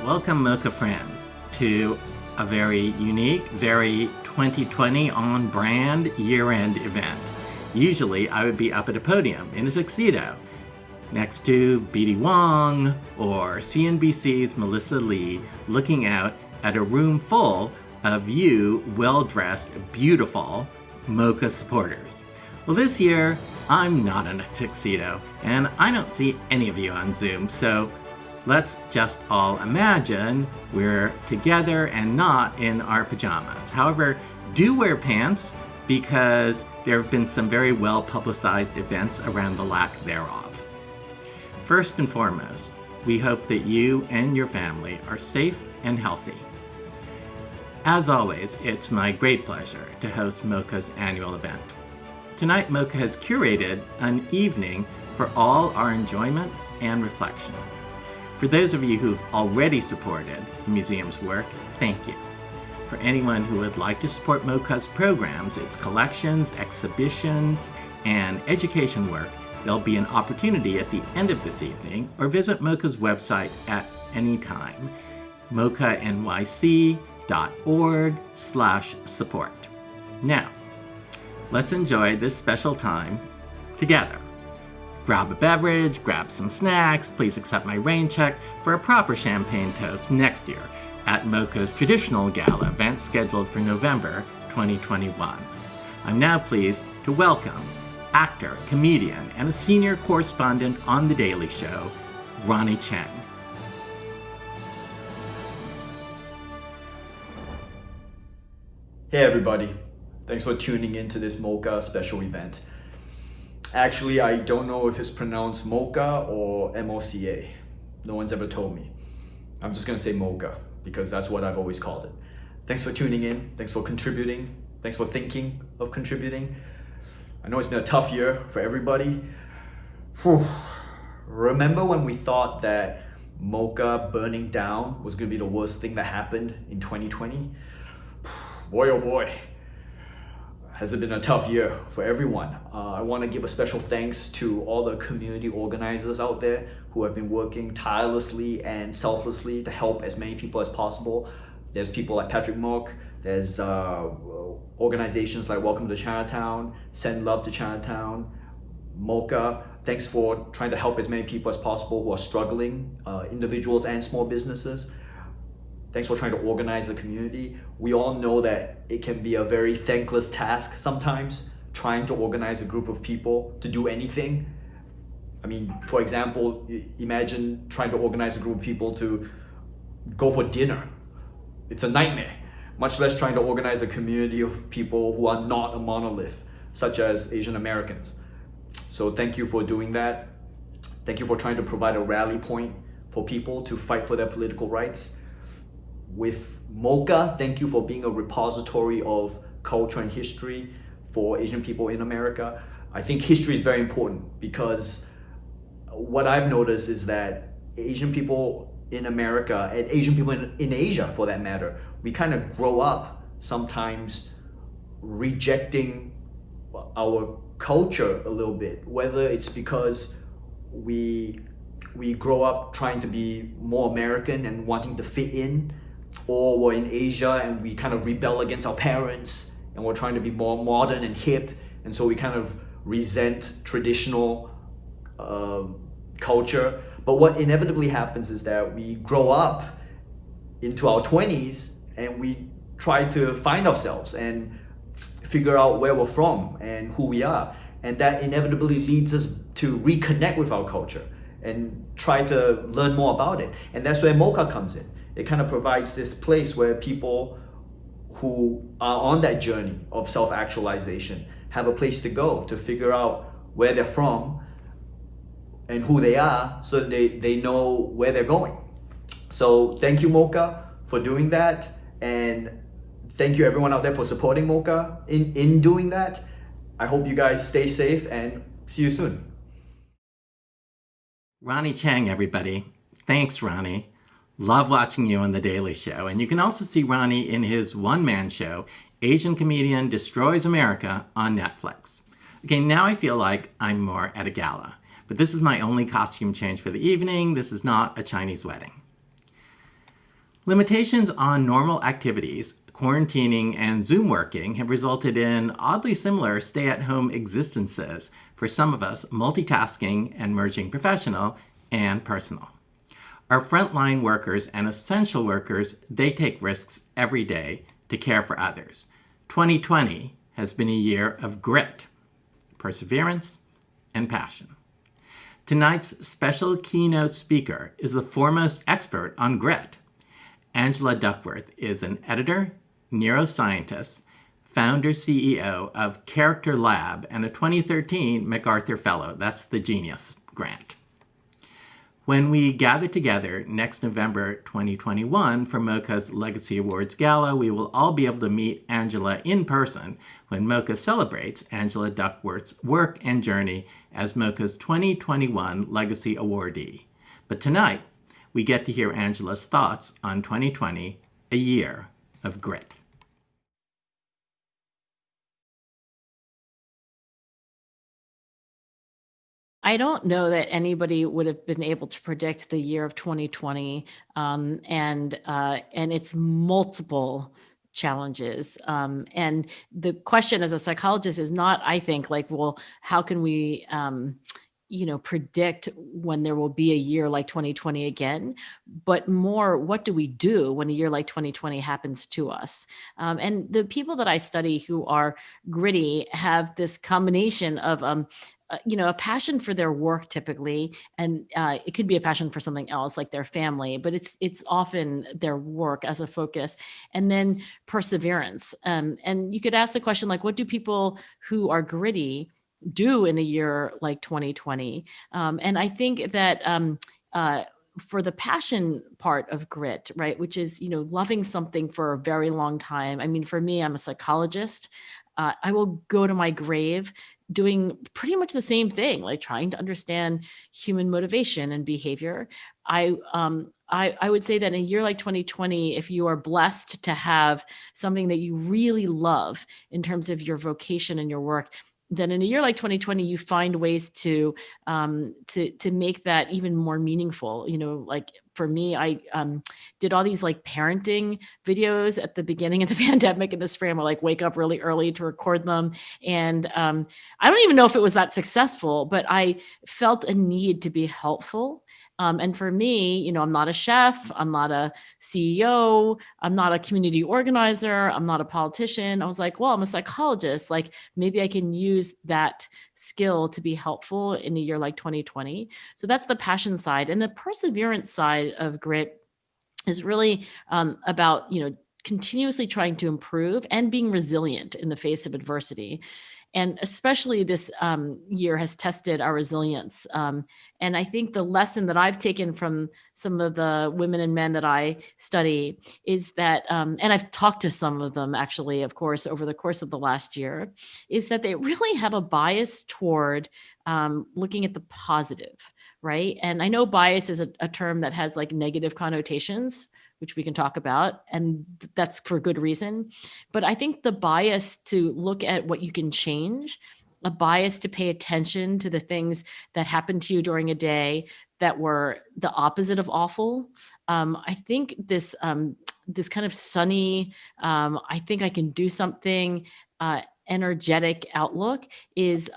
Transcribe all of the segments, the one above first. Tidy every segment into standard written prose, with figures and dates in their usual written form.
Welcome, MOCA friends, to a very unique, very 2020 on-brand year-end event. Usually, I would be up at a podium in a tuxedo next to B.D. Wong or CNBC's Melissa Lee, looking out at a room full of you well-dressed, beautiful MOCA supporters. Well, this year, I'm not in a tuxedo, and I don't see any of you on Zoom, so let's just all imagine we're together and not in our pajamas. However, do wear pants because there have been some very well-publicized events around the lack thereof. First and foremost, we hope that you and your family are safe and healthy. As always, it's my great pleasure to host MOCA's annual event. Tonight, MOCA has curated an evening for all our enjoyment and reflection. For those of you who've already supported the museum's work, thank you. For anyone who would like to support MOCA's programs, its collections, exhibitions, and education work, there'll be an opportunity at the end of this evening, or visit MOCA's website at any time, mocanyc.org/support. Now, let's enjoy this special time together. Grab a beverage, grab some snacks, please accept my rain check for a proper champagne toast next year at MOCA's traditional gala event scheduled for November 2021. I'm now pleased to welcome actor, comedian, and a senior correspondent on The Daily Show, Ronny Chieng. Hey everybody, thanks for tuning in to this MOCA special event. Actually, I don't know if it's pronounced MOCA or MOCA. No one's ever told me. I'm just gonna say MOCA because that's what I've always called it. Thanks for tuning in, thanks for contributing, thanks for thinking of contributing. I know it's been a tough year for everybody. Whew. Remember when we thought that MOCA burning down was gonna be the worst thing that happened in 2020? Boy, oh boy. Has it been a tough year for everyone. I want to give a special thanks to all the community organizers out there who have been working tirelessly and selflessly to help as many people as possible. There's people like Patrick Mook, there's organizations like Welcome to Chinatown, Send Love to Chinatown, MOCA. Thanks for trying to help as many people as possible who are struggling, individuals and small businesses. Thanks for trying to organize the community. We all know that it can be a very thankless task sometimes, trying to organize a group of people to do anything. I mean, for example, imagine trying to organize a group of people to go for dinner. It's a nightmare, much less trying to organize a community of people who are not a monolith, such as Asian Americans. So thank you for doing that. Thank you for trying to provide a rally point for people to fight for their political rights. With MOCA, thank you for being a repository of culture and history for Asian people in America. I think history is very important because what I've noticed is that Asian people in America, and Asian people in Asia for that matter, we kind of grow up sometimes rejecting our culture a little bit, whether it's because we grow up trying to be more American and wanting to fit in, or we're in Asia and we kind of rebel against our parents and we're trying to be more modern and hip, and so we kind of resent traditional culture. But what inevitably happens is that we grow up into our 20s and we try to find ourselves and figure out where we're from and who we are, and that inevitably leads us to reconnect with our culture and try to learn more about it. And that's where MOCA comes in. It kind of provides this place where people who are on that journey of self-actualization have a place to go to figure out where they're from and who they are, so that they know where they're going. So thank you, MOCA, for doing that, and thank you everyone out there for supporting MOCA in doing that. I hope you guys stay safe and see you soon. Ronny Chieng, everybody. Thanks, Ronny. Love watching you on The Daily Show. And you can also see Ronny in his one-man show, Asian Comedian Destroys America, on Netflix. Okay, now I feel like I'm more at a gala. But this is my only costume change for the evening. This is not a Chinese wedding. Limitations on normal activities, quarantining, and Zoom working have resulted in oddly similar stay-at-home existences for some of us, multitasking and merging professional and personal. Our frontline workers and essential workers, they take risks every day to care for others. 2020 has been a year of grit, perseverance, and passion. Tonight's special keynote speaker is the foremost expert on grit. Angela Duckworth is an editor, neuroscientist, founder CEO of Character Lab, and a 2013 MacArthur Fellow. That's the Genius Grant. When we gather together next November 2021 for MOCA's Legacy Awards Gala, we will all be able to meet Angela in person when MOCA celebrates Angela Duckworth's work and journey as MOCA's 2021 Legacy Awardee. But tonight, we get to hear Angela's thoughts on 2020, a year of grit. I don't know that anybody would have been able to predict the year of 2020 and its multiple challenges. And the question as a psychologist is not, I think, like, well, how can we predict when there will be a year like 2020 again, but more, what do we do when a year like 2020 happens to us? And the people that I study who are gritty have this combination of a passion for their work typically, and it could be a passion for something else like their family, but it's often their work as a focus, and then perseverance. And you could ask the question, like, what do people who are gritty do in a year like 2020? And I think that for the passion part of grit, right, which is, loving something for a very long time. I mean, for me, I'm a psychologist. I will go to my grave doing pretty much the same thing, like trying to understand human motivation and behavior. I would say that in a year like 2020, if you are blessed to have something that you really love in terms of your vocation and your work, then in a year like 2020, you find ways to make that even more meaningful. Like for me, I did all these like parenting videos at the beginning of the pandemic in the spring. I like wake up really early to record them. And I don't even know if it was that successful, but I felt a need to be helpful. And for me, I'm not a chef, I'm not a CEO, I'm not a community organizer, I'm not a politician. I was like, well, I'm a psychologist. Like maybe I can use that skill to be helpful in a year like 2020. So that's the passion side. And the perseverance side of grit is really about, continuously trying to improve and being resilient in the face of adversity. And especially this year has tested our resilience. And I think the lesson that I've taken from some of the women and men that I study is that, and I've talked to some of them actually, of course, over the course of the last year, is that they really have a bias toward looking at the positive, right? And I know bias is a term that has like negative connotations, which we can talk about, and that's for good reason. But I think the bias to look at what you can change, a bias to pay attention to the things that happened to you during a day that were the opposite of awful. I think this kind of sunny, I think I can do something, energetic outlook is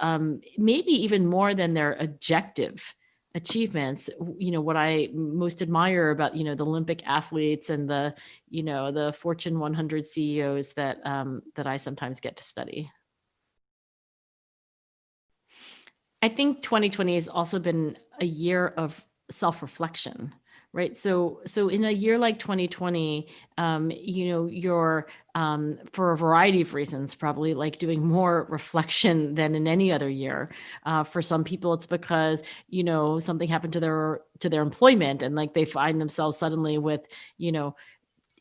maybe even more than their objective achievements. What I most admire about the Olympic athletes and the Fortune 100 CEOs that I sometimes get to study. I think 2020 has also been a year of self-reflection, right? So in a year like 2020, you're for a variety of reasons, probably like doing more reflection than in any other year. For some people, it's because something happened to their employment, and like they find themselves suddenly with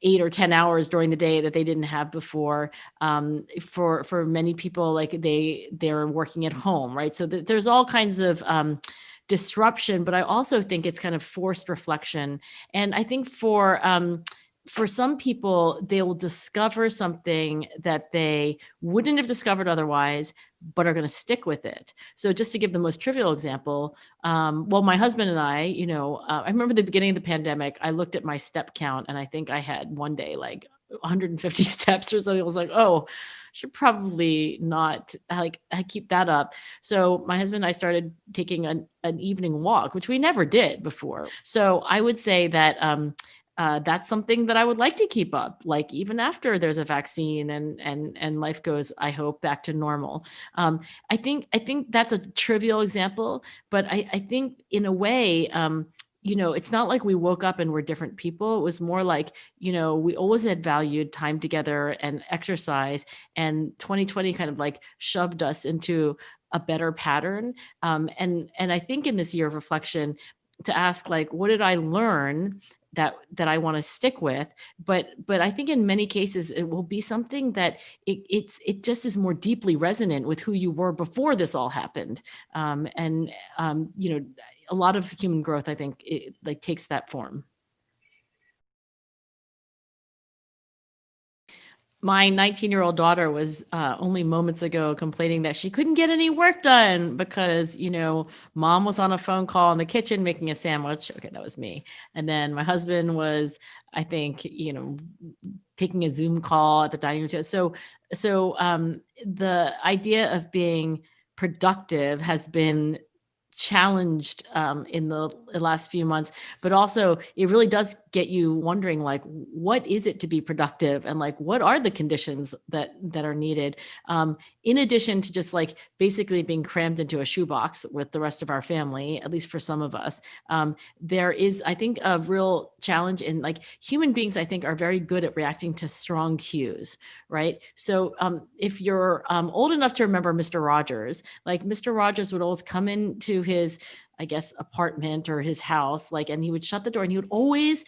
8 or 10 hours during the day that they didn't have before. For many people, like they're working at home, right? So there's all kinds of disruption, but I also think it's kind of forced reflection. And I think for for some people, they will discover something that they wouldn't have discovered otherwise, but are going to stick with it. So just to give the most trivial example, well, my husband and I, I remember the beginning of the pandemic, I looked at my step count and I think I had one day like 150 steps or something. I was like, oh, I should probably not like I keep that up. So my husband and I started taking an evening walk, which we never did before. So I would say that that's something that I would like to keep up, like even after there's a vaccine and life goes, I hope, back to normal. I think that's a trivial example, but I think in a way, it's not like we woke up and we're different people. It was more like, we always had valued time together and exercise, and 2020 kind of like shoved us into a better pattern. And I think in this year of reflection, to ask like, what did I learn that I want to stick with, but I think in many cases it will be something that it just is more deeply resonant with who you were before this all happened, and a lot of human growth, I think, it like takes that form. My 19-year-old daughter was only moments ago complaining that she couldn't get any work done because, mom was on a phone call in the kitchen making a sandwich. Okay, that was me. And then my husband was, I think, taking a Zoom call at the dining room table. So the idea of being productive has been challenged in the last few months, but also it really does get you wondering, like, what is it to be productive, and like what are the conditions that are needed, in addition to just like basically being crammed into a shoebox with the rest of our family, at least for some of us. There is, I think, a real challenge in like human beings, I think, are very good at reacting to strong cues, right? So if you're old enough to remember Mr. Rogers, like Mr. Rogers would always come into his, I guess, apartment or his house, like, and he would shut the door and he would always,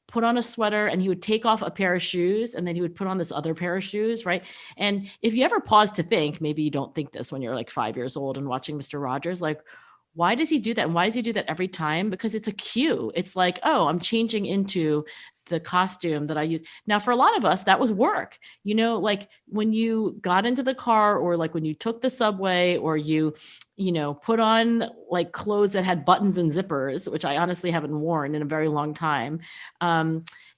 put on a sweater and he would take off a pair of shoes and then he would put on this other pair of shoes, right? And if you ever pause to think, maybe you don't think this when you're like 5 years old and watching Mr. Rogers, like, why does he do that? And why does he do that every time? Because it's a cue. It's like, oh, I'm changing into the costume that I use. Now, for a lot of us, that was work. Like when you got into the car or like when you took the subway or you put on like clothes that had buttons and zippers, which I honestly haven't worn in a very long time.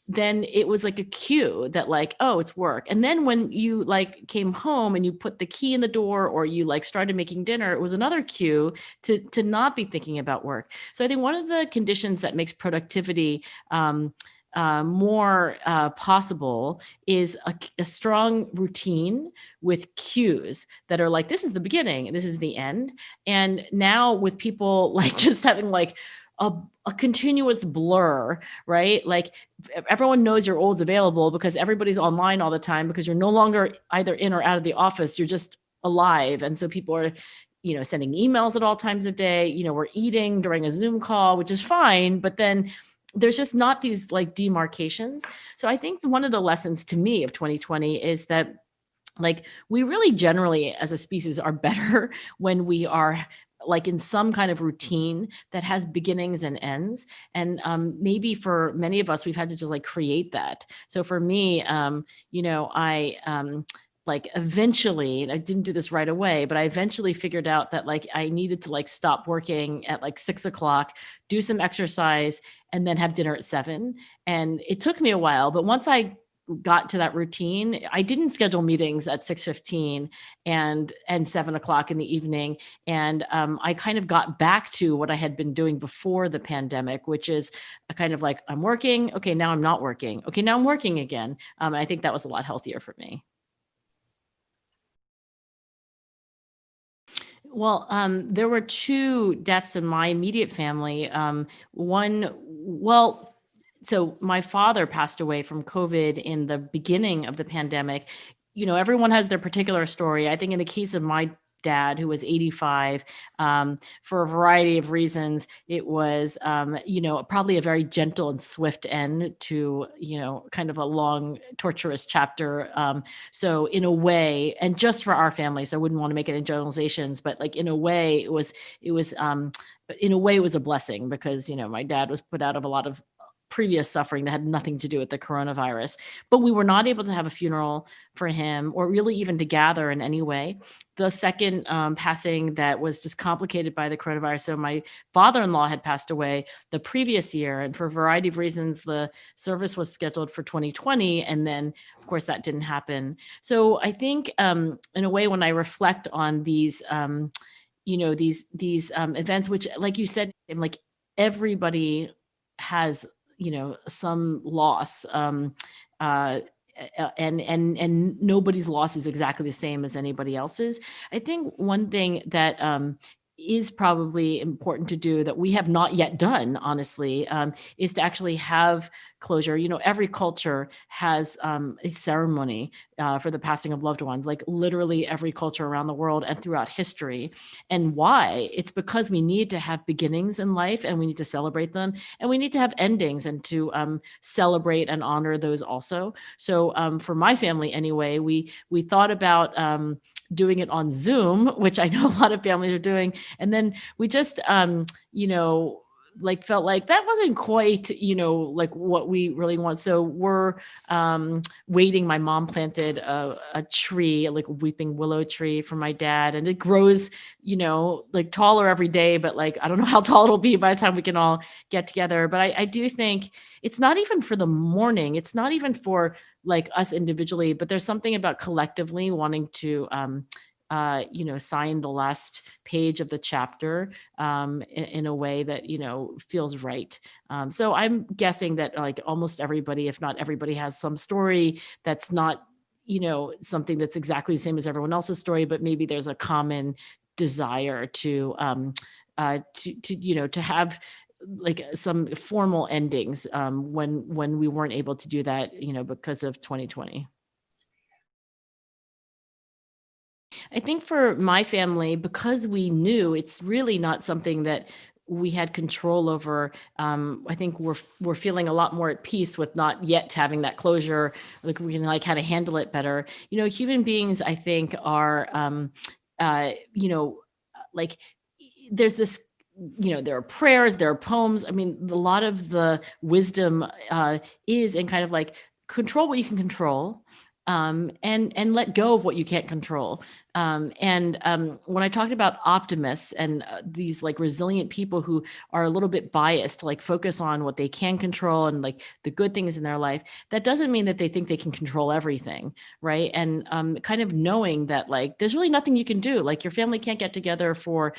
Then it was like a cue that like, oh, it's work. And then when you like came home and you put the key in the door or you like started making dinner, it was another cue to not be thinking about work. So I think one of the conditions that makes productivity more possible is a strong routine with cues that are like, this is the beginning and this is the end. And now with people like just having like a continuous blur, right? Like everyone knows you're always available because everybody's online all the time because you're no longer either in or out of the office. You're just alive. And so people are, sending emails at all times of day. We're eating during a Zoom call, which is fine. But then there's just not these like demarcations. So I think one of the lessons to me of 2020 is that like we really generally as a species are better when we are like in some kind of routine that has beginnings and ends. And maybe for many of us, we've had to just like create that. So for me, I like eventually, and I didn't do this right away, but I eventually figured out that like I needed to like stop working at like 6:00, do some exercise, and then have dinner at 7. And it took me a while, but once I got to that routine, I didn't schedule meetings at 6:15 and 7:00 in the evening. And I kind of got back to what I had been doing before the pandemic, which is a kind of like, I'm working. Okay, now I'm not working. Okay, now I'm working again. And I think that was a lot healthier for me. Well, there were 2 deaths in my immediate family. So my father passed away from COVID in the beginning of the pandemic. Everyone has their particular story. I think in the case of my dad, who was 85, for a variety of reasons, it was, probably a very gentle and swift end to, kind of a long, torturous chapter. So in a way, and just for our family, so I wouldn't want to make it in generalizations, but like in a way, in a way, it was a blessing because, my dad was put out of a lot of previous suffering that had nothing to do with the coronavirus. But we were not able to have a funeral for him or really even to gather in any way. The second passing that was just complicated by the coronavirus. So my father-in-law had passed away the previous year, and for a variety of reasons, the service was scheduled for 2020, and then of course that didn't happen. So I think in a way, when I reflect on these these events, which, like you said, like everybody has some loss, uh and nobody's loss is exactly the same as anybody else's. I think one thing that is probably important to do that we have not yet done, honestly, is to actually have closure. Every culture has a ceremony for the passing of loved ones, like literally every culture around the world and throughout history. And why? It's because we need to have beginnings in life and we need to celebrate them, and we need to have endings and to celebrate and honor those also. So for my family anyway, we thought about doing it on Zoom, which I know a lot of families are doing. And then we just, like felt like that wasn't quite, like what we really want. So we're waiting. My mom planted a tree, like a weeping willow tree for my dad, and it grows, like taller every day, but like, I don't know how tall it'll be by the time we can all get together. But I do think it's not even for the mourning. It's not even for like us individually, but there's something about collectively wanting to, sign the last page of the chapter in a way that, feels right. So I'm guessing that like almost everybody, if not everybody, has some story that's not, something that's exactly the same as everyone else's story, but maybe there's a common desire to to have like some formal endings when we weren't able to do that, because of 2020. I think for my family, because we knew it's really not something that we had control over, I think we're feeling a lot more at peace with not yet having that closure. Like we can like how to handle it better. Human beings, I think, are like there's this, there are prayers, there are poems. I mean, a lot of the wisdom is in kind of like control what you can control, and let go of what you can't control. And when I talked about optimists and these like resilient people who are a little bit biased to like focus on what they can control and like the good things in their life, that doesn't mean that they think they can control everything, right? And kind of knowing that like there's really nothing you can do. Like your family can't get together for,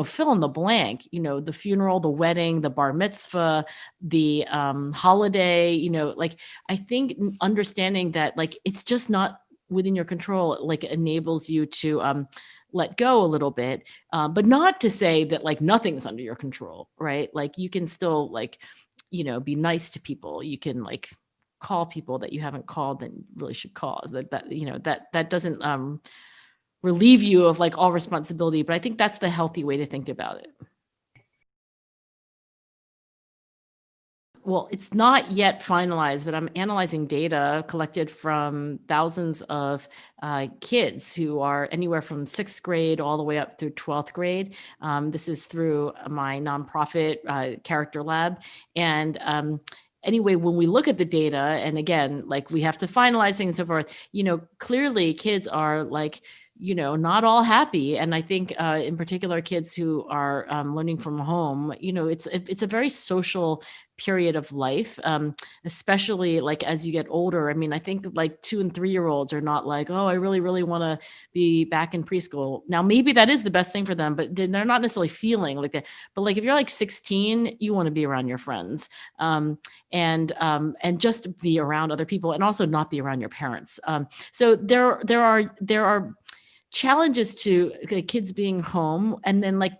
fill in the blank, the funeral, the wedding, the bar mitzvah, the holiday, like I think understanding that like it's just not within your control, like enables you to let go a little bit, but not to say that like nothing's under your control, right? Like you can still like, be nice to people. You can like call people that you haven't called that really should call. That doesn't relieve you of like all responsibility, but I think that's the healthy way to think about it. Well, it's not yet finalized, but I'm analyzing data collected from thousands of kids who are anywhere from sixth grade all the way up through 12th grade. This is through my nonprofit Character Lab. And anyway, when we look at the data, and again, like we have to finalize things and so forth, clearly kids are like, not all happy. And I think in particular, kids who are learning from home, it's a very social period of life, especially like as you get older. I mean, I think like 2 and 3-year-olds are not like, oh, I really, really want to be back in preschool. Now, maybe that is the best thing for them, but they're not necessarily feeling like that. But like if you're like 16, you want to be around your friends, and just be around other people, and also not be around your parents. So there are challenges to kids being home, and then like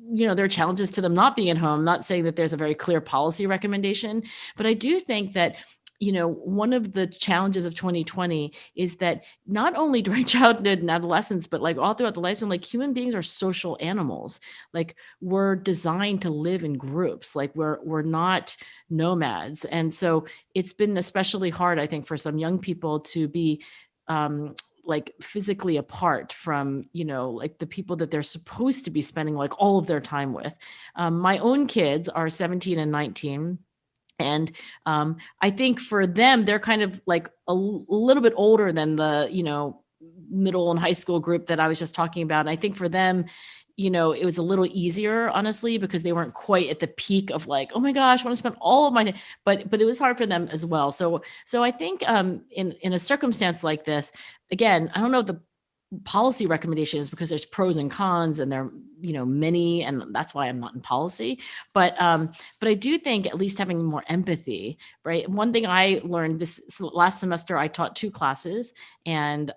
there are challenges to them not being at home. Not saying that there's a very clear policy recommendation, but I do think that one of the challenges of 2020 is that not only during childhood and adolescence, but like all throughout the lifetime, like human beings are social animals. Like we're designed to live in groups. Like we're not nomads, and so it's been especially hard, I think, for some young people to be like physically apart from, like the people that they're supposed to be spending like all of their time with. My own kids are 17 and 19. And I think for them, they're kind of like a little bit older than the, middle and high school group that I was just talking about. And I think for them, it was a little easier, honestly, because they weren't quite at the peak of like, oh my gosh, I want to spend all of my day. But it was hard for them as well. So I think in a circumstance like this, again, I don't know if the policy recommendations, because there's pros and cons and there many, and that's why I'm not in policy, but I do think at least having more empathy, right? One thing I learned this last semester, I taught 2 classes, and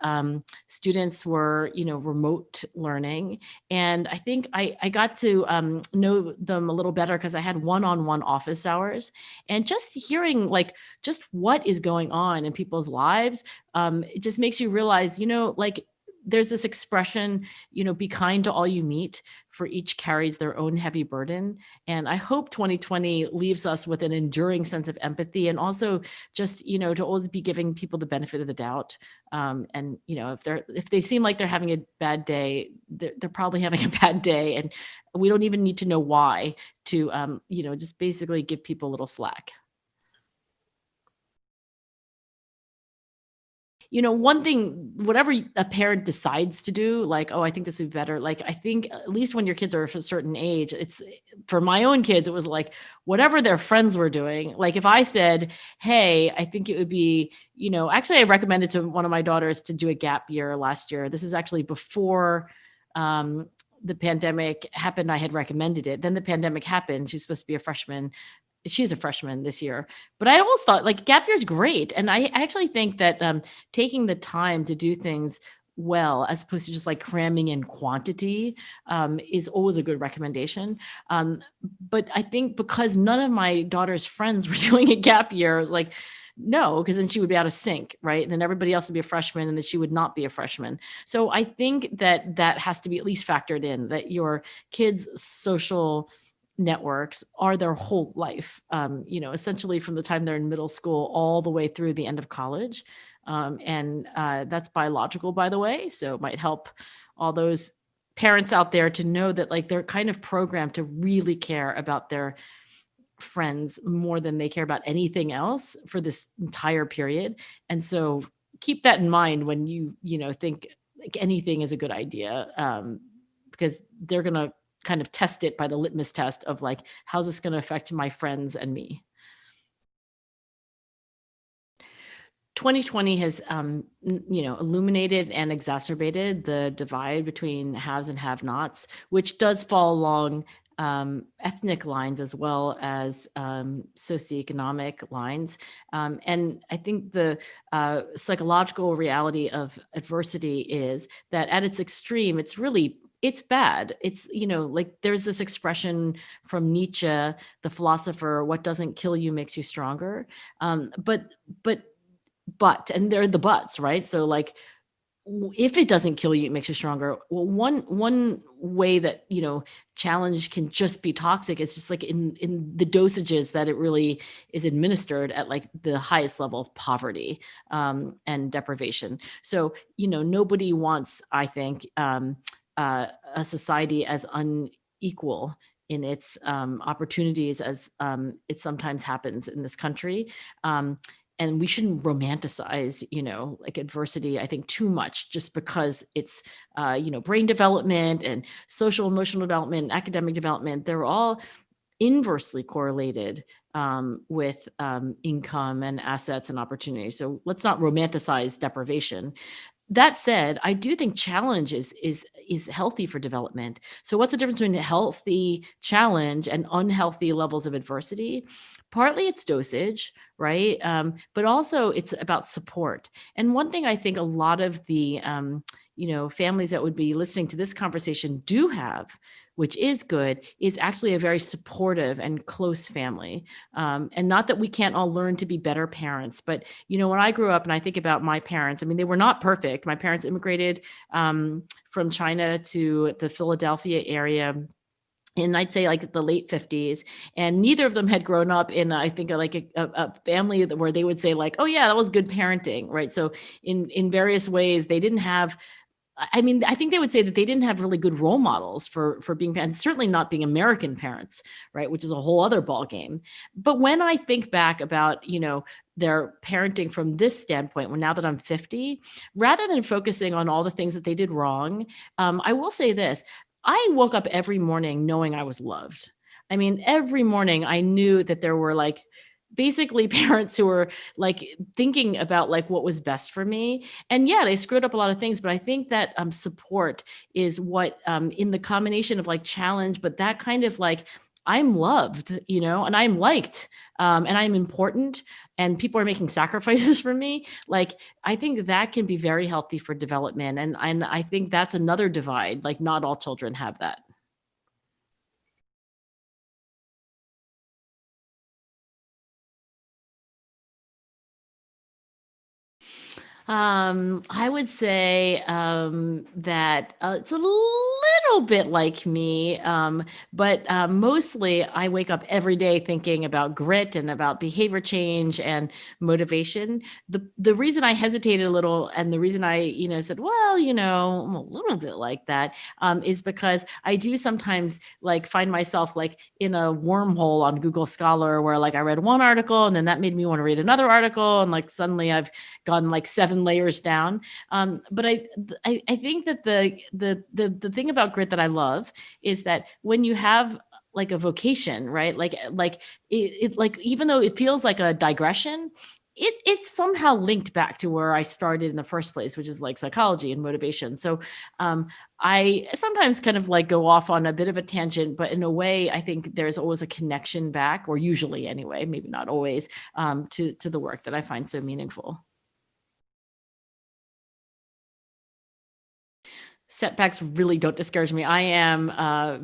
students were remote learning, and I think I got to know them a little better because I had one-on-one office hours, and just hearing like just what is going on in people's lives, it just makes you realize like there's this expression, be kind to all you meet, for each carries their own heavy burden. And I hope 2020 leaves us with an enduring sense of empathy, and also just, to always be giving people the benefit of the doubt. And, if they seem like they're having a bad day, they're probably having a bad day. And we don't even need to know why to, just basically give people a little slack. One thing, whatever a parent decides to do, like, oh, I think this would be better. Like, I think at least when your kids are of a certain age, it's for my own kids, it was like whatever their friends were doing. Like if I said, hey, I think it would be, actually I recommended to one of my daughters to do a gap year last year. This is actually before the pandemic happened. I had recommended it. Then the pandemic happened. She's supposed to be a freshman. She's a freshman this year, but I always thought like gap year is great. And I actually think that taking the time to do things well, as opposed to just like cramming in quantity, is always a good recommendation. But I think because none of my daughter's friends were doing a gap year, I was like, no, because then she would be out of sync, right? And then everybody else would be a freshman and then she would not be a freshman. So I think that has to be at least factored in, that your kids' social networks are their whole life, essentially from the time they're in middle school all the way through the end of college. And that's biological, by the way. So it might help all those parents out there to know that like they're kind of programmed to really care about their friends more than they care about anything else for this entire period. And so keep that in mind when you think like anything is a good idea, because they're going to kind of test it by the litmus test of like, how's this going to affect my friends and me? 2020 has, illuminated and exacerbated the divide between haves and have-nots, which does fall along ethnic lines as well as socioeconomic lines. And I think the psychological reality of adversity is that at its extreme, it's bad. It's, like there's this expression from Nietzsche, the philosopher, what doesn't kill you makes you stronger. But, and there are the buts, right? So like, if it doesn't kill you, it makes you stronger. Well, one way that, challenge can just be toxic is just like in the dosages that it really is administered at like the highest level of poverty and deprivation. So, nobody wants, I think, a society as unequal in its opportunities as it sometimes happens in this country. And we shouldn't romanticize, like adversity, I think too much, just because it's, brain development and social emotional development, and academic development, they're all inversely correlated with income and assets and opportunity. So let's not romanticize deprivation. That said, I do think challenge is healthy for development. So what's the difference between a healthy challenge and unhealthy levels of adversity? Partly it's dosage, right? But also it's about support. And one thing I think a lot of the families that would be listening to this conversation do have, which is good, is actually a very supportive and close family. And not that we can't all learn to be better parents, but when I grew up and I think about my parents, I mean, they were not perfect. My parents immigrated from China to the Philadelphia area in, I'd say, like the late 50s, and neither of them had grown up in, I think, like a family where they would say like, oh yeah, that was good parenting, right? So in various ways, they didn't have I mean, I think they would say that they didn't have really good role models for being parents, certainly not being American parents, right? Which is a whole other ball game. But when I think back about, their parenting from this standpoint, now that I'm 50, rather than focusing on all the things that they did wrong, I will say this: I woke up every morning knowing I was loved. I mean, every morning I knew that there were like basically parents who were like thinking about like what was best for me. And yeah, they screwed up a lot of things, but I think that support is what in the combination of like challenge, but that kind of like I'm loved, and I'm liked, and I'm important, and people are making sacrifices for me. Like, I think that can be very healthy for development. And I think that's another divide. Like, not all children have that. I would say that it's a little bit like me, but mostly I wake up every day thinking about grit and about behavior change and motivation. The reason I hesitated a little, and the reason I said, well, I'm a little bit like that, is because I do sometimes like find myself like in a wormhole on Google Scholar where like I read one article and then that made me want to read another article, and like suddenly I've gone like 7 layers down. But I think that the thing about grit that I love is that when you have like a vocation, right? Like even though it feels like a digression, it's somehow linked back to where I started in the first place, which is like psychology and motivation. So I sometimes kind of like go off on a bit of a tangent, but in a way, I think there's always a connection back, or usually anyway, maybe not always, to the work that I find so meaningful. Setbacks really don't discourage me. I am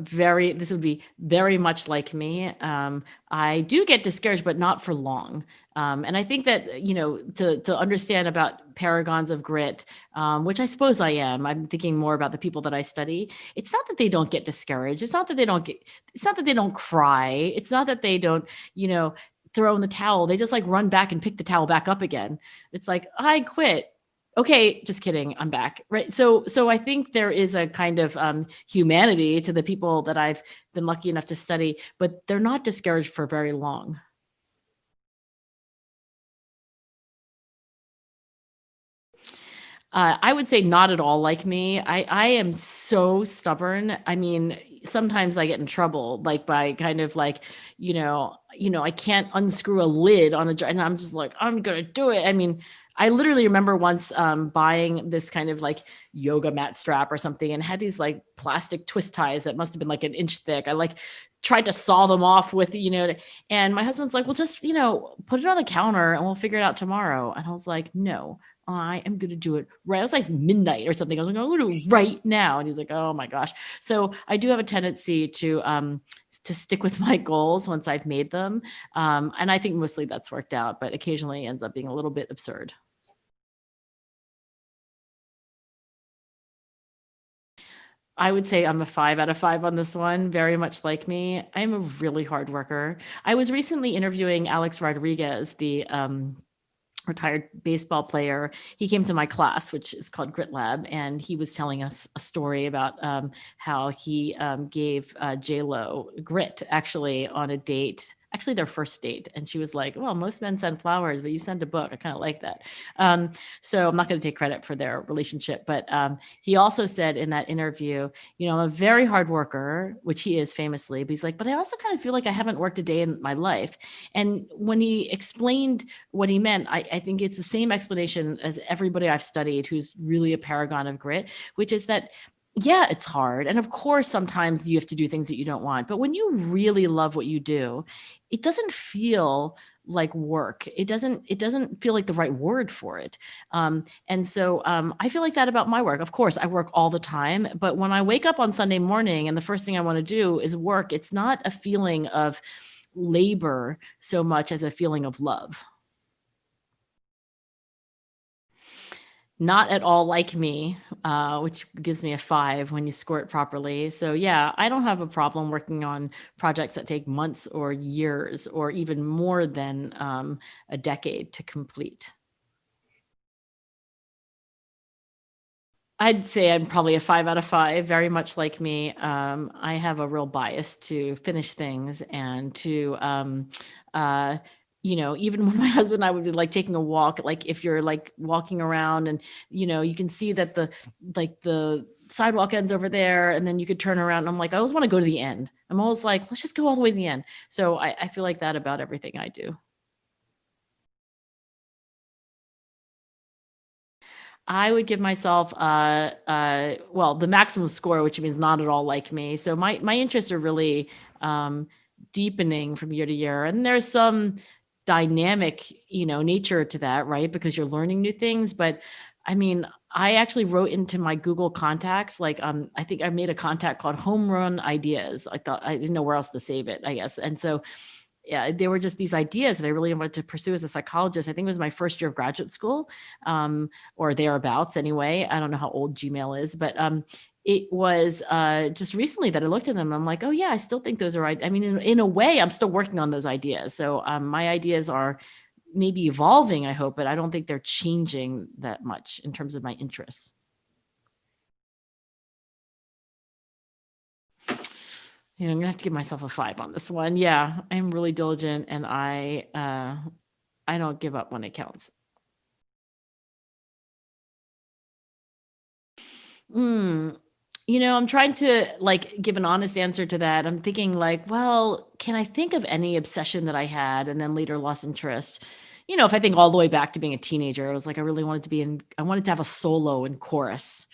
this would be very much like me. I do get discouraged, but not for long. And I think that, to understand about paragons of grit, which I suppose I am, I'm thinking more about the people that I study. It's not that they don't get discouraged. It's not that they don't cry. It's not that they don't, throw in the towel. They just like run back and pick the towel back up again. It's like, I quit. Okay, just kidding, I'm back. Right. So I think there is a kind of humanity to the people that I've been lucky enough to study, but they're not discouraged for very long. I would say not at all like me. I am so stubborn. I mean, sometimes I get in trouble, like by kind of like, I can't unscrew a lid on a jar, and I'm just like, I'm gonna do it. I mean, I literally remember once buying this kind of like yoga mat strap or something, and had these like plastic twist ties that must have been like an inch thick. I like tried to saw them off with, and my husband's like, well, just, put it on the counter and we'll figure it out tomorrow. And I was like, no, I am going to do it right. It was like midnight or something. I was like, I'm going to do it right now. And he's like, oh my gosh. So I do have a tendency to stick with my goals once I've made them. And I think mostly that's worked out, but occasionally ends up being a little bit absurd. I would say I'm a 5 out of 5 on this one, very much like me. I'm a really hard worker. I was recently interviewing Alex Rodriguez, the retired baseball player. He came to my class, which is called Grit Lab, and he was telling us a story about how he gave J Lo grit actually on a date. Actually, their first date. And she was like, well, most men send flowers, but you send a book. I kind of like that. So I'm not going to take credit for their relationship. But he also said in that interview, I'm a very hard worker, which he is famously, but he's like, but I also kind of feel like I haven't worked a day in my life. And when he explained what he meant, I think it's the same explanation as everybody I've studied who's really a paragon of grit, which is that yeah, it's hard. And of course, sometimes you have to do things that you don't want. But when you really love what you do, it doesn't feel like work. It doesn't feel like the right word for it. And so I feel like that about my work. Of course, I work all the time, but when I wake up on Sunday morning and the first thing I want to do is work, it's not a feeling of labor so much as a feeling of love. Not at all like me, which gives me a 5 when you score it properly. So yeah, I don't have a problem working on projects that take months or years or even more than a decade to complete. I'd say I'm probably a 5 out of 5, very much like me. I have a real bias to finish things and to, uh, even when my husband and I would be like taking a walk, like if you're like walking around and, you can see that the sidewalk ends over there and then you could turn around. And I'm like, I always want to go to the end. I'm always like, let's just go all the way to the end. So I feel like that about everything I do. I would give myself, well, the maximum score, which means not at all like me. So my interests are really um, deepening from year to year, and there's some dynamic, nature to that, right? Because you're learning new things. But I mean, I actually wrote into my Google contacts, like, I think I made a contact called Home Run Ideas. I thought I didn't know where else to save it, I guess, and so yeah, they were just these ideas that I really wanted to pursue as a psychologist. I think it was my first year of graduate school, or thereabouts anyway. I don't know how old Gmail is, but it was just recently that I looked at them. And I'm like, oh yeah, I still think those are right. I mean, in a way, I'm still working on those ideas. So my ideas are maybe evolving, I hope, but I don't think they're changing that much in terms of my interests. Yeah, I'm gonna have to give myself a 5 on this one. Yeah, I'm really diligent and I don't give up when it counts. Mm. I'm trying to like give an honest answer to that. I'm thinking like, well, can I think of any obsession that I had and then later lost interest? If I think all the way back to being a teenager, I was like, I wanted to have a solo in chorus.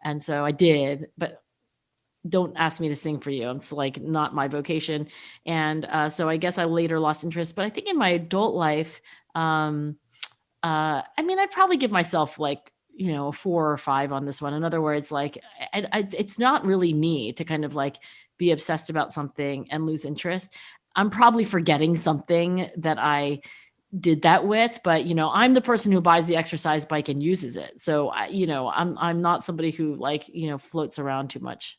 And so I did, but don't ask me to sing for you. It's like not my vocation. And so I guess I later lost interest. But I think in my adult life, um, I mean, I'd probably give myself like, a 4 or 5 on this one. In other words, like, it's not really me to kind of like be obsessed about something and lose interest. I'm probably forgetting something that I did that with, but I'm the person who buys the exercise bike and uses it. So I'm not somebody who like, floats around too much.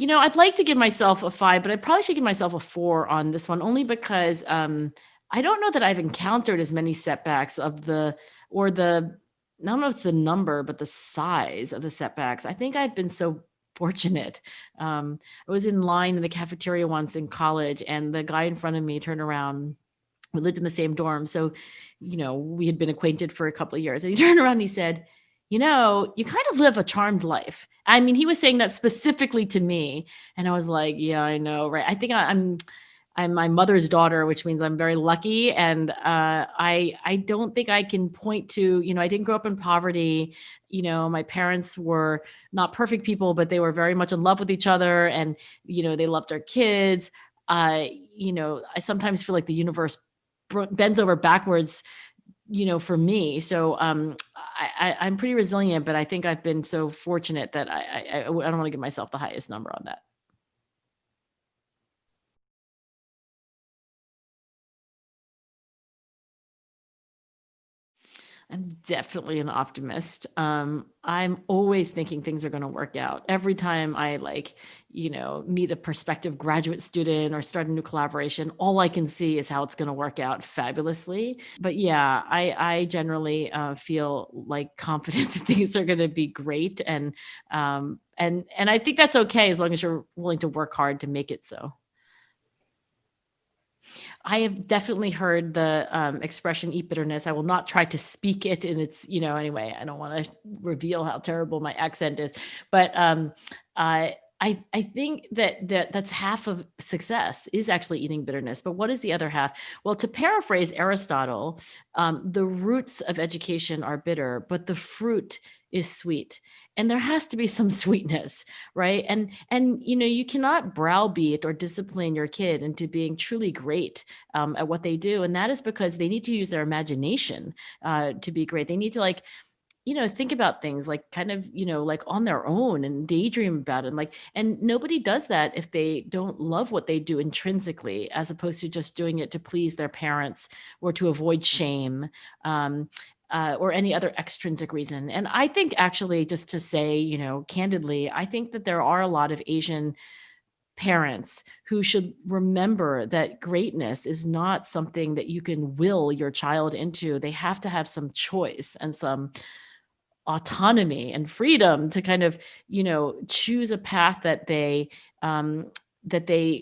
I'd like to give myself a 5, but I probably should give myself a 4 on this one only because, I don't know that I've encountered as many setbacks of the or the I don't know if it's the number, but the size of the setbacks. I think I've been so fortunate. I was in line in the cafeteria once in college, and the guy in front of me turned around. We lived in the same dorm, so, we had been acquainted for a couple of years, and he turned around and he said, "You kind of live a charmed life." I mean, he was saying that specifically to me, and I was like, "Yeah, I know, right?" I think I'm my mother's daughter, which means I'm very lucky, and, I don't think I can point to I didn't grow up in poverty, my parents were not perfect people, but they were very much in love with each other, and, they loved their kids. I sometimes feel like the universe bends over backwards, for me. So, I'm pretty resilient, but I think I've been so fortunate that I don't wanna give myself the highest number on that. I'm definitely an optimist. I'm always thinking things are going to work out. Every time I like, meet a prospective graduate student or start a new collaboration, all I can see is how it's going to work out fabulously. But yeah, I generally feel like confident that things are going to be great, and I think that's okay as long as you're willing to work hard to make it so. I have definitely heard the expression "eat bitterness." I will not try to speak it in its, anyway. I don't want to reveal how terrible my accent is, but I think that's half of success is actually eating bitterness. But what is the other half? Well, to paraphrase Aristotle, the roots of education are bitter, but the fruit is sweet. And there has to be some sweetness, right? And you cannot browbeat or discipline your kid into being truly great at what they do, and that is because they need to use their imagination to be great. They need to like think about things like kind of like on their own and daydream about it, and nobody does that if they don't love what they do intrinsically, as opposed to just doing it to please their parents or to avoid shame. Or any other extrinsic reason. And I think actually, just to say, candidly, I think that there are a lot of Asian parents who should remember that greatness is not something that you can will your child into. They have to have some choice and some autonomy and freedom to kind of, choose a path that they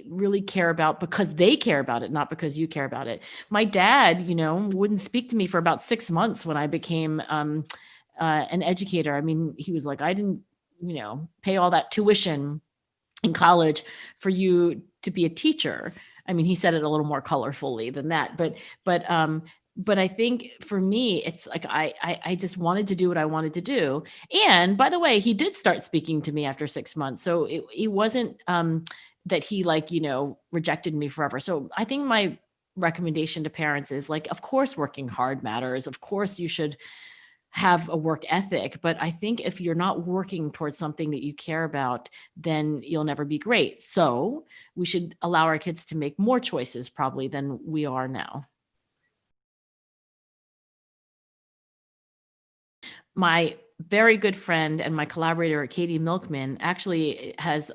really care about because they care about it, not because you care about it. My dad, wouldn't speak to me for about 6 months when I became an educator. I mean, he was like, I didn't, pay all that tuition in college for you to be a teacher. I mean, he said it a little more colorfully than that, but I think for me, it's like I just wanted to do what I wanted to do. And by the way, he did start speaking to me after 6 months, so it wasn't that he rejected me forever. So I think my recommendation to parents is like, of course, working hard matters. Of course, you should have a work ethic. But I think if you're not working towards something that you care about, then you'll never be great. So we should allow our kids to make more choices probably than we are now. My very good friend and my collaborator, Katie Milkman, actually has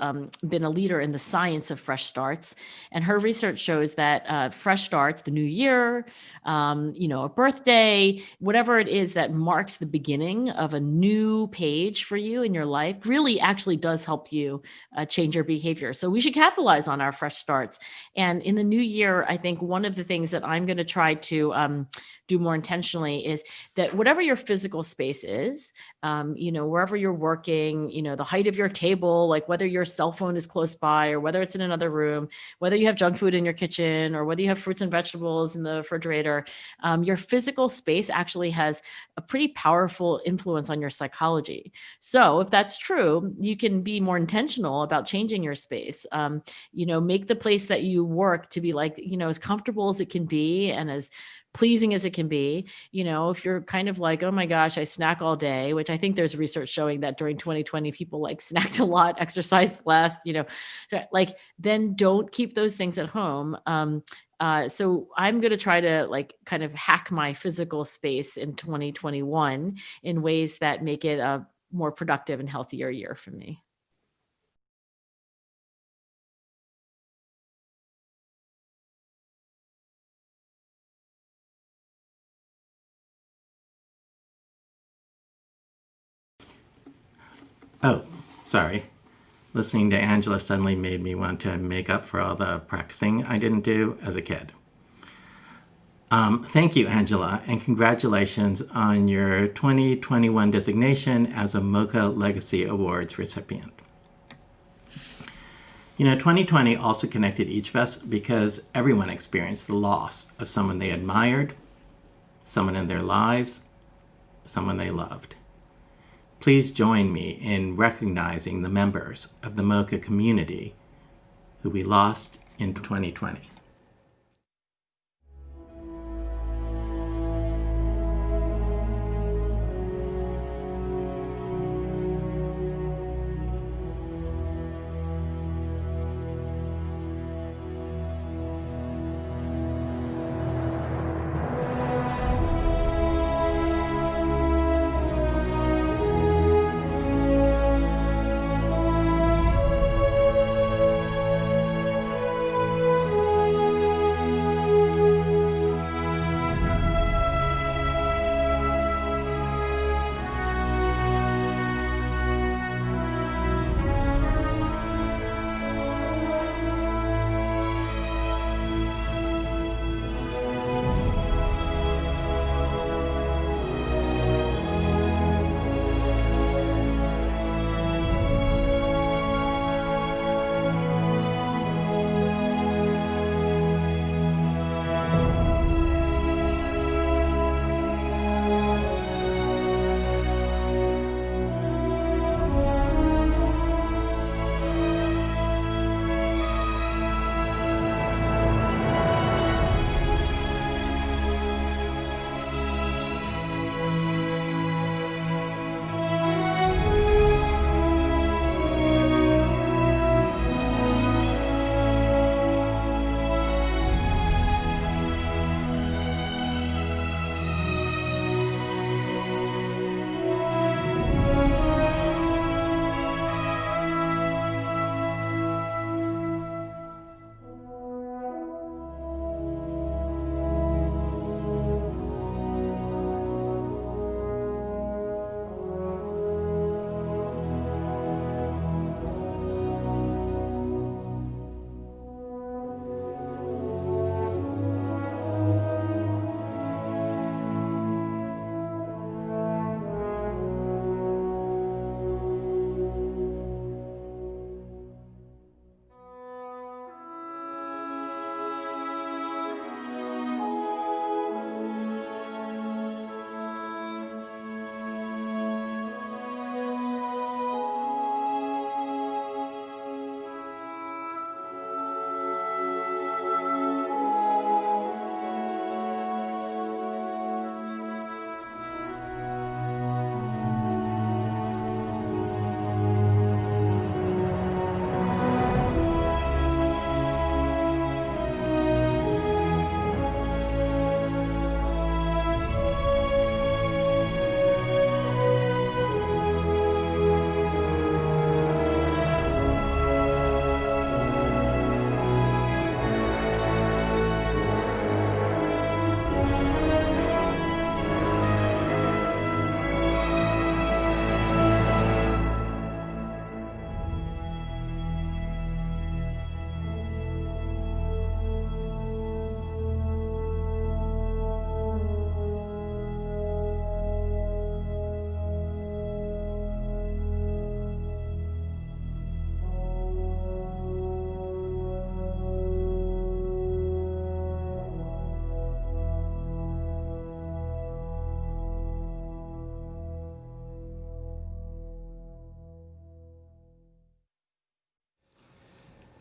been a leader in the science of fresh starts. And her research shows that fresh starts, the new year, a birthday, whatever it is that marks the beginning of a new page for you in your life, really actually does help you change your behavior. So we should capitalize on our fresh starts. And in the new year, I think one of the things that I'm going to try to do more intentionally is that whatever your physical space is, wherever you're working, the height of your table, like whether your cell phone is close by or whether it's in another room, whether you have junk food in your kitchen or whether you have fruits and vegetables in the refrigerator, your physical space actually has a pretty powerful influence on your psychology. So if that's true, you can be more intentional about changing your space. Make the place that you work to be like, as comfortable as it can be and as pleasing as it can be. If you're kind of like, oh my gosh, I snack all day, which I think there's research showing that during 2020, people like snacked a lot, exercised less, then don't keep those things at home. So I'm going to try to kind of hack my physical space in 2021 in ways that make it a more productive and healthier year for me. Oh, sorry. Listening to Angela suddenly made me want to make up for all the practicing I didn't do as a kid. Thank you, Angela, and congratulations on your 2021 designation as a MOCA Legacy Awards recipient. 2020 also connected each of us because everyone experienced the loss of someone they admired, someone in their lives, someone they loved. Please join me in recognizing the members of the MOCA community who we lost in 2020.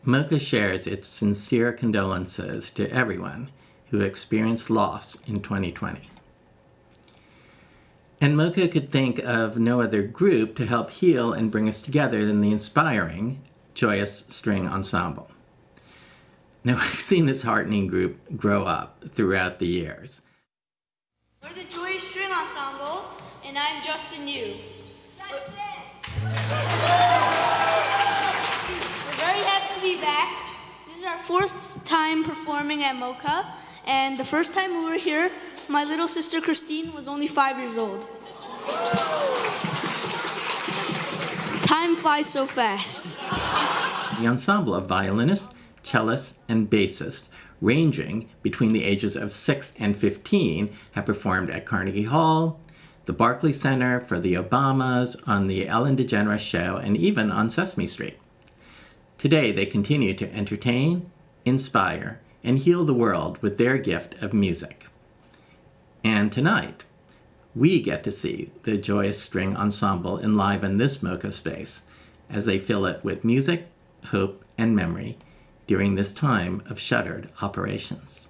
MOCA shares its sincere condolences to everyone who experienced loss in 2020. And MOCA could think of no other group to help heal and bring us together than the inspiring Joyous String Ensemble. Now, I've seen this heartening group grow up throughout the years. We're the Joyous String Ensemble, and I'm Justin Yu. We're very happy to be back. This is our fourth time performing at MOCA, and the first time we were here, my little sister Christine was only 5 years old. Time flies so fast. The ensemble of violinists, cellists, and bassists, ranging between the ages of 6 and 15, have performed at Carnegie Hall, the Barclay Center, for the Obamas, on the Ellen DeGeneres Show, and even on Sesame Street. Today, they continue to entertain, inspire, and heal the world with their gift of music. And tonight, we get to see the Joyous String Ensemble enliven this MOCA space as they fill it with music, hope, and memory during this time of shuttered operations.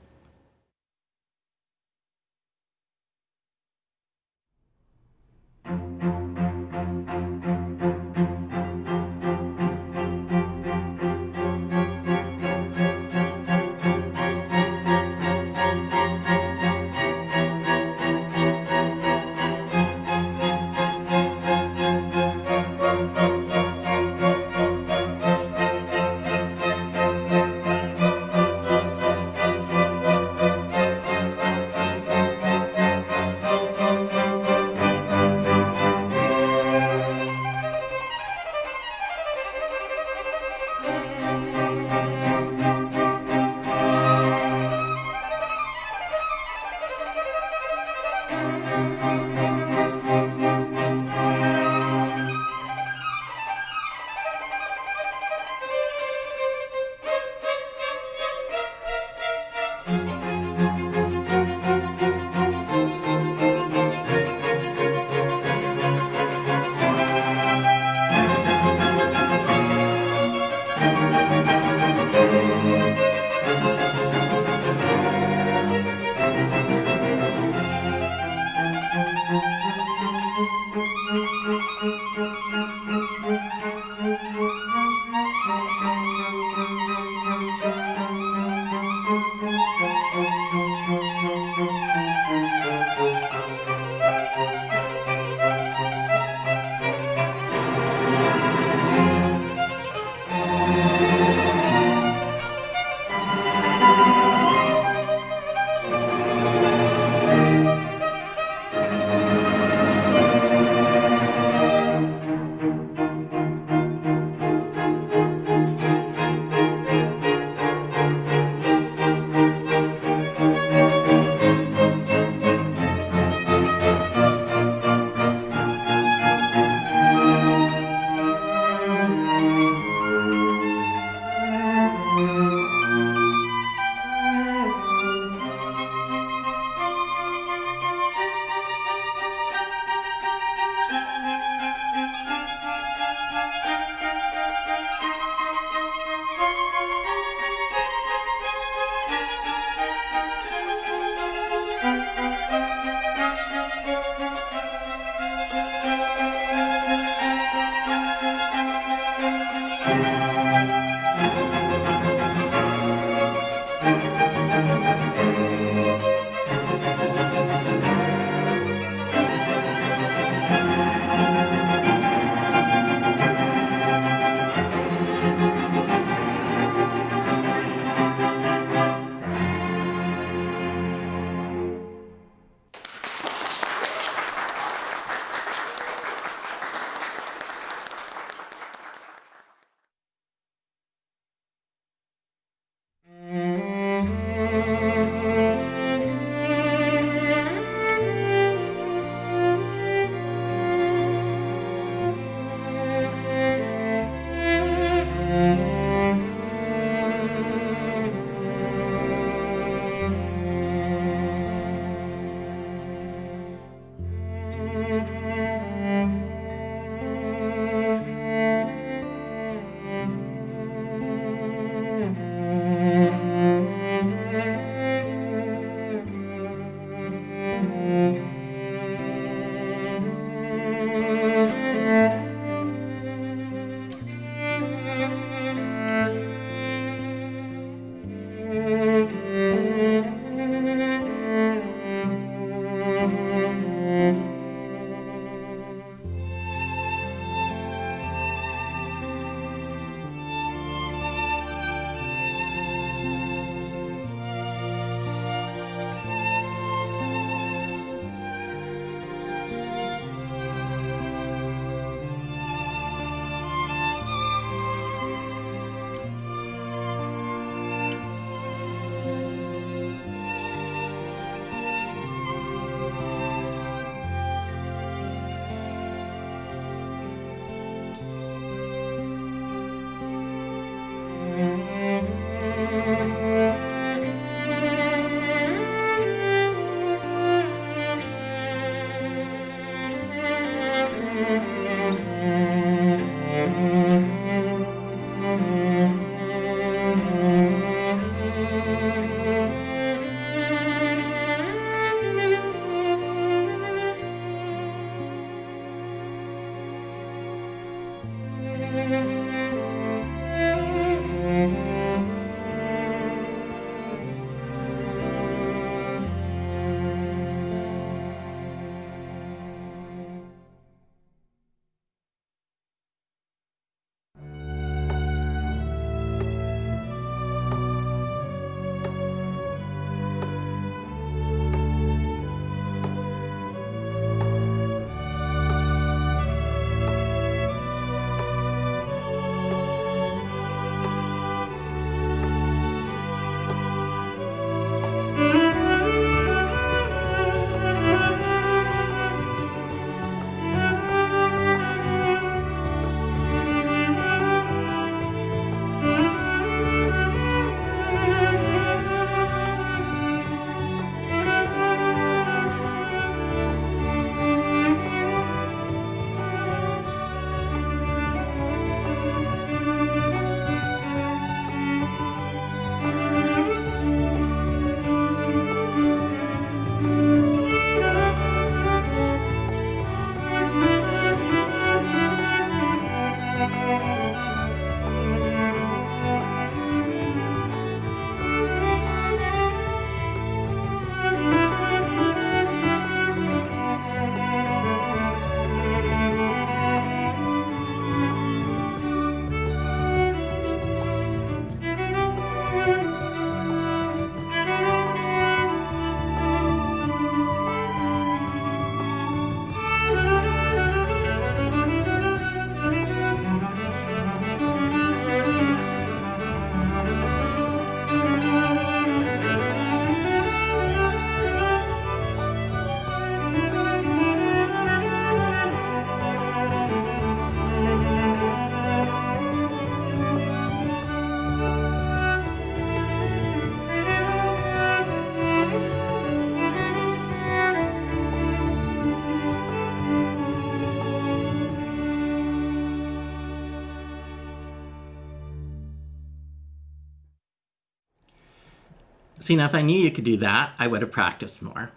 See, now if I knew you could do that, I would have practiced more.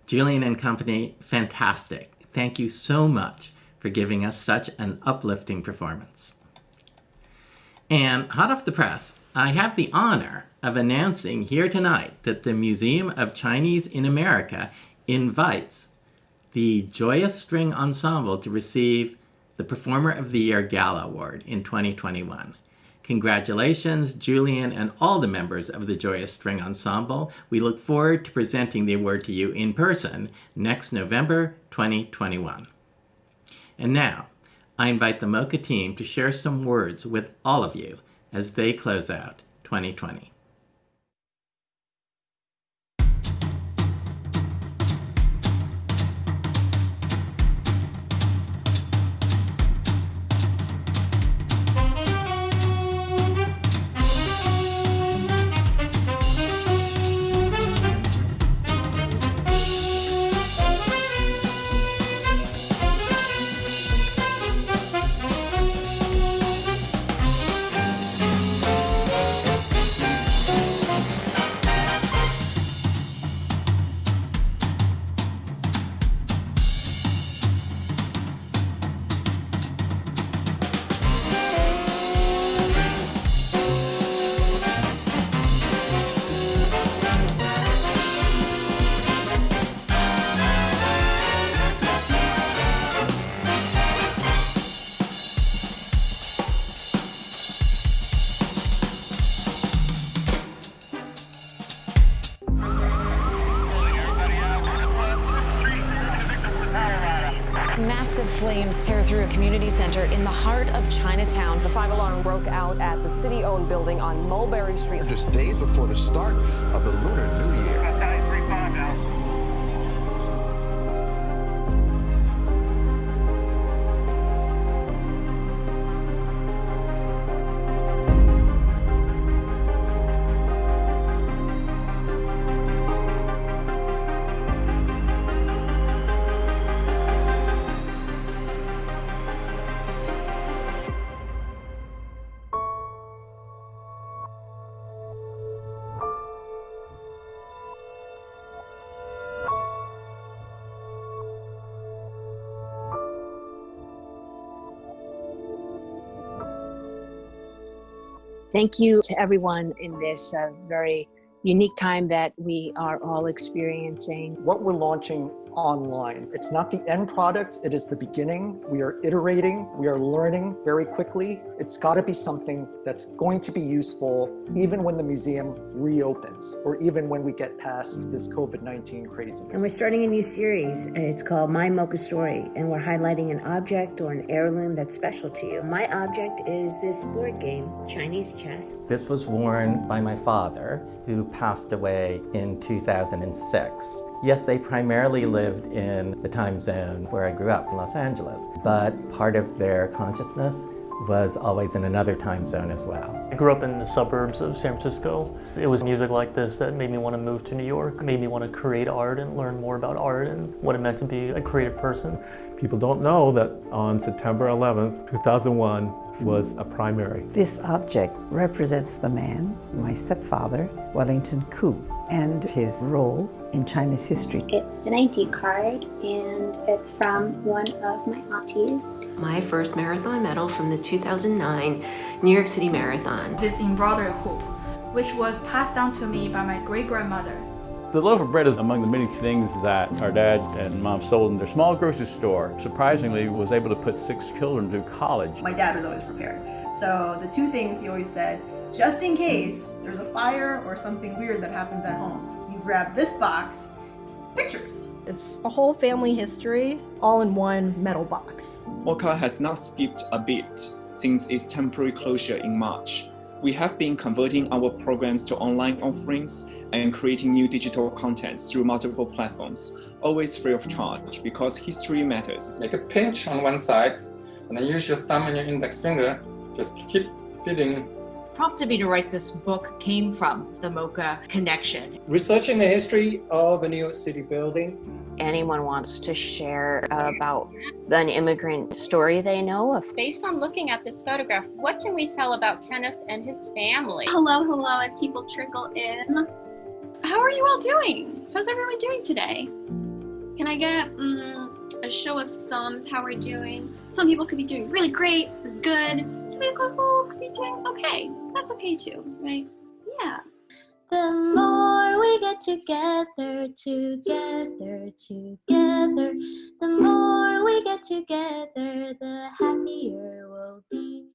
Julian and company, fantastic. Thank you so much for giving us such an uplifting performance. And hot off the press, I have the honor of announcing here tonight that the Museum of Chinese in America invites the Joyous String Ensemble to receive the Performer of the Year Gala Award in 2021. Congratulations, Julian and all the members of the Joyous String Ensemble. We look forward to presenting the award to you in person next November 2021. And now, I invite the MOCA team to share some words with all of you as they close out 2020. Massive flames tear through a community center in the heart of Chinatown. The 5 alarm broke out at the city-owned building on Mulberry Street. Just days before the start of the Lunar New Year. Thank you to everyone in this very unique time that we are all experiencing. What we're launching online, it's not the end product, it is the beginning. We are iterating, we are learning very quickly. It's got to be something that's going to be useful even when the museum reopens, or even when we get past this COVID-19 craziness. And we're starting a new series, and it's called My MOCA Story, and we're highlighting an object or an heirloom that's special to you. My object is this board game, Chinese chess. This was worn by my father, who passed away in 2006. Yes, they primarily lived in the time zone where I grew up in Los Angeles, but part of their consciousness was always in another time zone as well. I grew up in the suburbs of San Francisco. It was music like this that made me want to move to New York, made me want to create art and learn more about art and what it meant to be a creative person. People don't know that on September 11th, 2001 was a primary. This object represents the man, my stepfather, Wellington Chou, and his role in China's history. It's an ID card, and it's from one of my aunties. My first marathon medal from the 2009 New York City Marathon. This embroidered hoop, which was passed down to me by my great-grandmother. The loaf of bread is among the many things that our dad and mom sold in their small grocery store. Surprisingly, was able to put 6 children through college. My dad was always prepared. So the two things he always said, just in case there's a fire or something weird that happens at home, you grab this box, pictures. It's a whole family history, all in one metal box. MOCA has not skipped a beat since its temporary closure in March. We have been converting our programs to online offerings and creating new digital contents through multiple platforms, always free of charge, because history matters. Make a pinch on one side, and then use your thumb and your index finger. Just keep feeling. Prompted me to write this book came from the MOCA connection. Researching the history of a New York City building. Anyone wants to share about an immigrant story they know of. Based on looking at this photograph, what can we tell about Kenneth and his family? Hello, as people trickle in. How are you all doing? How's everyone doing today? Can I get a show of thumbs how we're doing? Some people could be doing really great or good. Some people could be doing okay. That's okay too, right? Yeah. The more we get together, the more we get together, the happier we'll be.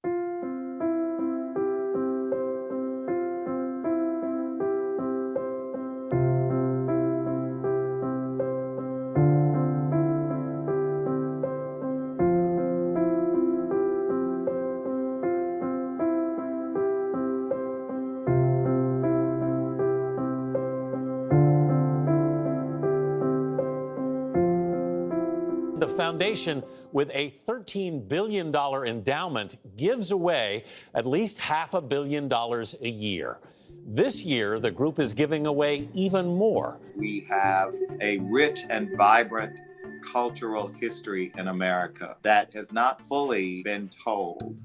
The foundation, with a $13 billion endowment, gives away at least $500 million a year. This year, the group is giving away even more. We have a rich and vibrant cultural history in America that has not fully been told.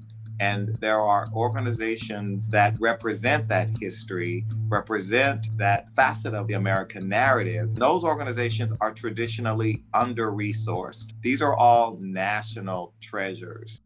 And there are organizations that represent that history, represent that facet of the American narrative. Those organizations are traditionally under-resourced. These are all national treasures.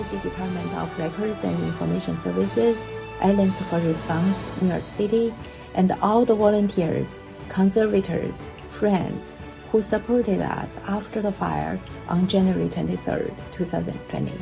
NYC Department of Records and Information Services, Islands for Response, New York City, and all the volunteers, conservators, friends who supported us after the fire on January 23rd, 2020.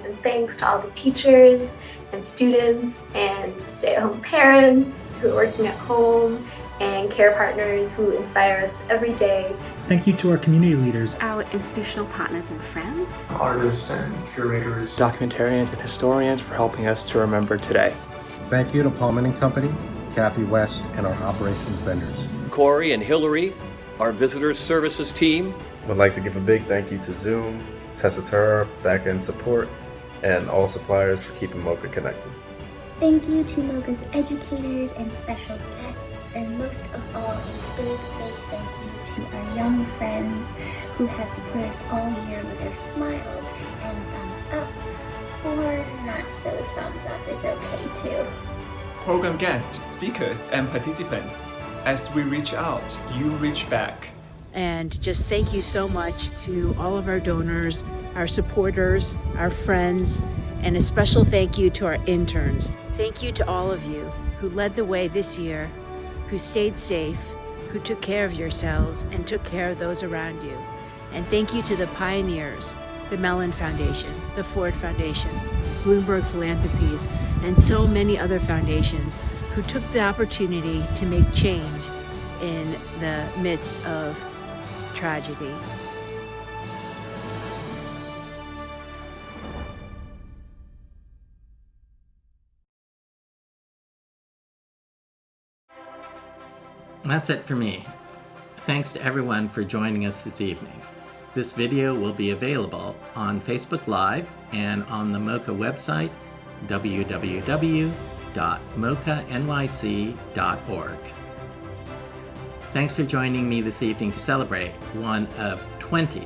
And thanks to all the teachers and students and stay-at-home parents who are working at home and care partners who inspire us every day. Thank you to our community leaders, our institutional partners and friends, artists and curators, documentarians and historians for helping us to remember today. Thank you to Pullman & Company, Kathy West, and our operations vendors. Corey and Hillary, our visitors services team. Would like to give a big thank you to Zoom, Tessitura, back-end support, and all suppliers for keeping MOCA connected. Thank you to MOCA's educators and special guests, and most of all, a big thank you to our young friends who have supported us all year with their smiles and thumbs up, or not so thumbs up is okay too. Program guests, speakers, and participants, as we reach out, you reach back. And just thank you so much to all of our donors, our supporters, our friends, and a special thank you to our interns. Thank you to all of you who led the way this year, who stayed safe, who took care of yourselves and took care of those around you. And thank you to the pioneers, the Mellon Foundation, the Ford Foundation, Bloomberg Philanthropies, and so many other foundations who took the opportunity to make change in the midst of tragedy. That's it for me. Thanks to everyone for joining us this evening. This video will be available on Facebook Live and on the MOCA website, www.mocanyc.org. Thanks for joining me this evening to celebrate one of 20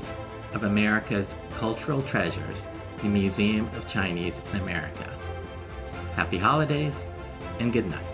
of America's cultural treasures, the Museum of Chinese in America. Happy holidays and good night.